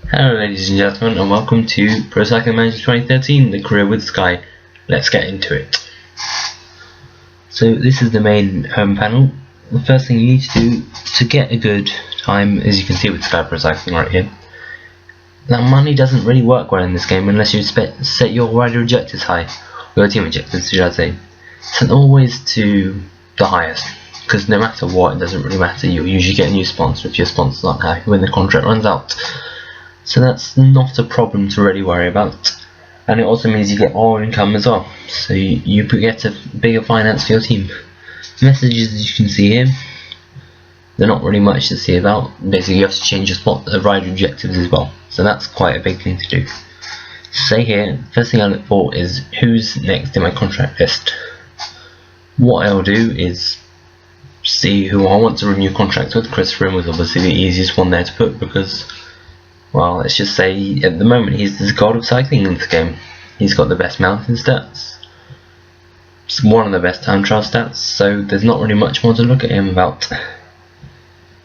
Hello ladies and gentlemen, and welcome to Pro Cycling Manager 2013, the career with Sky. Let's get into it. So this is the main home panel. The first thing you need to do to get a good time, as you can see with Sky Pro Cycling right here. Now money doesn't really work well in this game unless you set your rider objectives high, or your team objectives should I say. Set them always to the highest, because no matter what, it doesn't really matter, you'll usually get a new sponsor if your sponsors aren't happy when the contract runs out. So that's not a problem to really worry about, and it also means you get more income as well, so you get a bigger finance for your team. Messages, as you can see here, they're not really much to see about. Basically you have to change your rider objectives as well, so that's quite a big thing to do. Say here, first thing I look for is who's next in my contract list. What I'll do is see who I want to renew contracts with. Chris Froome was obviously the easiest one there to put because, well, let's just say at the moment he's the god of cycling in this game. He's got the best mountain stats, it's one of the best time trial stats, so there's not really much more to look at him about.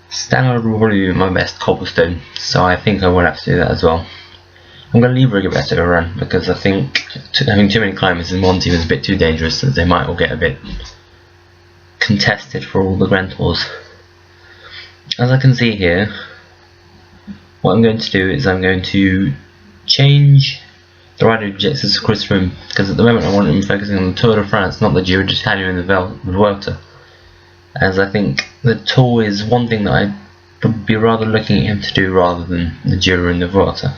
Standard will probably be my best cobblestone, so I think I will have to do that as well. I'm going to leave Rigoberto a run because I think having too many climbers in one team is a bit too dangerous, as they might all get a bit contested for all the Grand Tours. As I can see here, what I'm going to do is I'm going to change the rider objectives to Chris Froome, because at the moment I want him focusing on the Tour de France, not the Giro d'Italia and the Vuelta, as I think the Tour is one thing that I would be rather looking at him to do rather than the Giro and the Vuelta.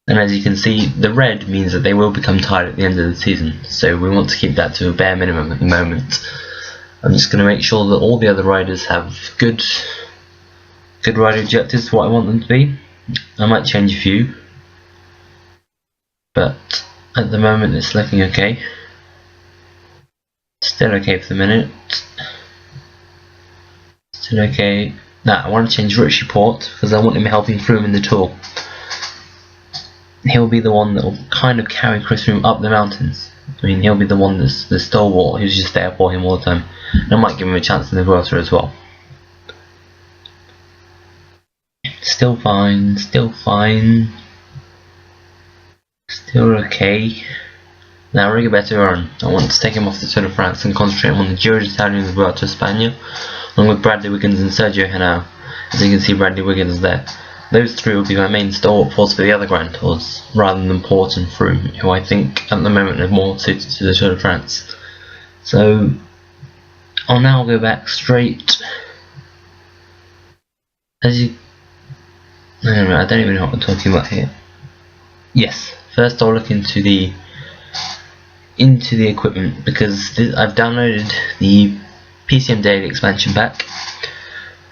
And as you can see, the red means that they will become tired at the end of the season, so we want to keep that to a bare minimum at the moment. I'm just going to make sure that all the other riders have good rider objectives, what I want them to be. I might change a few, but at the moment it's looking okay. Still okay for the minute. Still okay. Now I want to change Richie Porte because I want him helping Froome in the Tour. He'll be the one that will kind of carry Chris Froome up the mountains. I mean, he'll be the one that's the stalwart who's just there for him all the time. And I might give him a chance in the Vuelta as well. Still fine, still fine, still okay. Now Rigoberto Urán, I want to take him off the Tour de France and concentrate him on the Giro d'Italia and the Vuelta a España, along with Bradley Wiggins and Sergio Henao. As you can see, Bradley Wiggins there. Those three will be my main stalwart force for the other Grand Tours, rather than Porte and Froome, who I think at the moment are more suited to the Tour de France. So I'll now go back straight. I don't even know what I'm talking about here. Yes, first I'll look into the equipment, because I've downloaded the PCM Daily expansion pack,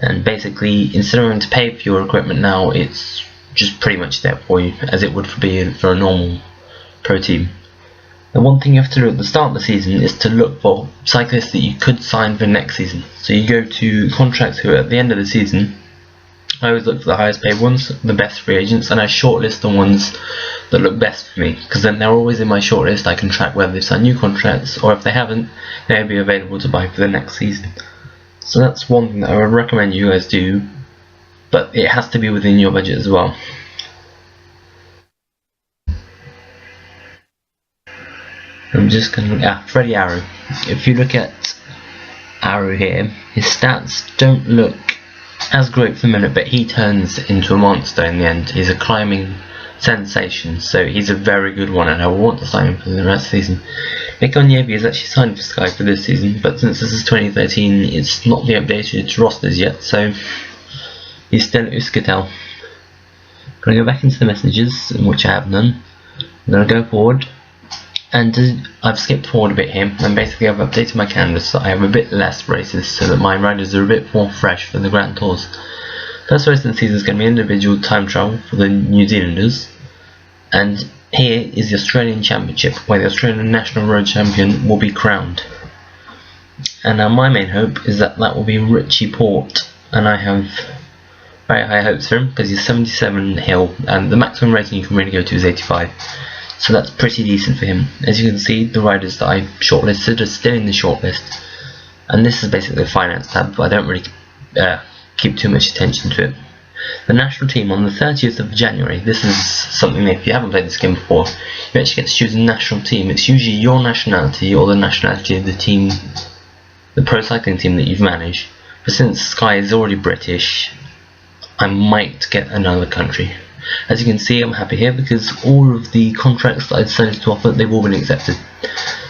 and basically instead of having to pay for your equipment now, it's just pretty much there for you, as it would be for a normal pro team. The one thing you have to do at the start of the season is to look for cyclists that you could sign for next season. So you go to contracts who are at the end of the season. I always look for the highest paid ones, the best free agents, and I shortlist the ones that look best for me, because then they're always in my shortlist. I can track whether they've signed new contracts, or if they haven't, they'll be available to buy for the next season. So that's one thing that I would recommend you guys do, but it has to be within your budget as well. I'm just going to look at Freddie Arrow. If you look at Arrow here, his stats don't look as great for the minute, but he turns into a monster in the end. He's a climbing sensation, so he's a very good one, and I want to sign him for the rest of the season. Nico Nievi is actually signed for Sky for this season, but since this is 2013, it's not the updated rosters yet, so he's still at Euskaltel. I'm going to go back into the messages, in which I have none. I'm going to go forward. And I've skipped forward a bit here, and basically I've updated my calendar so I have a bit less races so that my riders are a bit more fresh for the Grand Tours. First race of the season is going to be individual time trial for the New Zealanders, and here is the Australian Championship where the Australian National Road Champion will be crowned. And now my main hope is that will be Richie Porte, and I have very high hopes for him because he's 77 hill and the maximum rating you can really go to is 85. So that's pretty decent for him. As you can see, the riders that I shortlisted are still in the shortlist, and this is basically the finance tab, but I don't really keep too much attention to it. The national team on the 30th of January, this is something that if you haven't played this game before, you actually get to choose a national team. It's usually your nationality or the nationality of the team, the pro cycling team that you've managed, but since Sky is already British, I might get another country. As you can see, I'm happy here because all of the contracts that I decided to offer, they've all been accepted.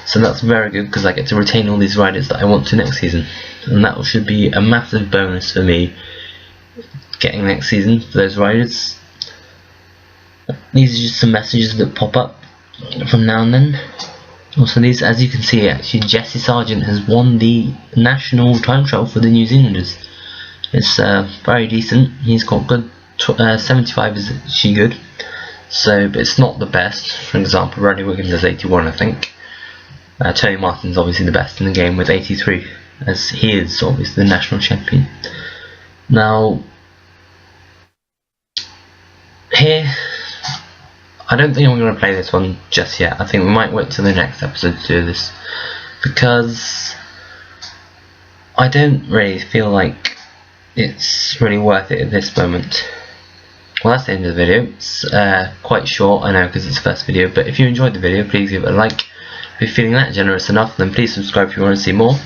So that's very good because I get to retain all these riders that I want to next season, and that should be a massive bonus for me getting next season for those riders. These are just some messages that pop up from now and then. Also, these, as you can see, actually Jesse Sargent has won the national time trial for the New Zealanders. It's very decent. He's got good 75 is actually good, so but it's not the best. For example, Ronnie Wiggins has 81, I think. Tony Martin's obviously the best in the game with 83, as he is obviously the national champion. Now, here, I don't think I'm going to play this one just yet. I think we might wait till the next episode to do this, because I don't really feel like it's really worth it at this moment. Well, that's the end of the video. It's quite short, I know, because it's the first video, but if you enjoyed the video, please give it a like. If you're feeling that generous enough, then please subscribe if you want to see more.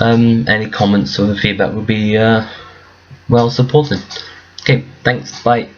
Any comments or feedback would be well supported. Okay, thanks, bye.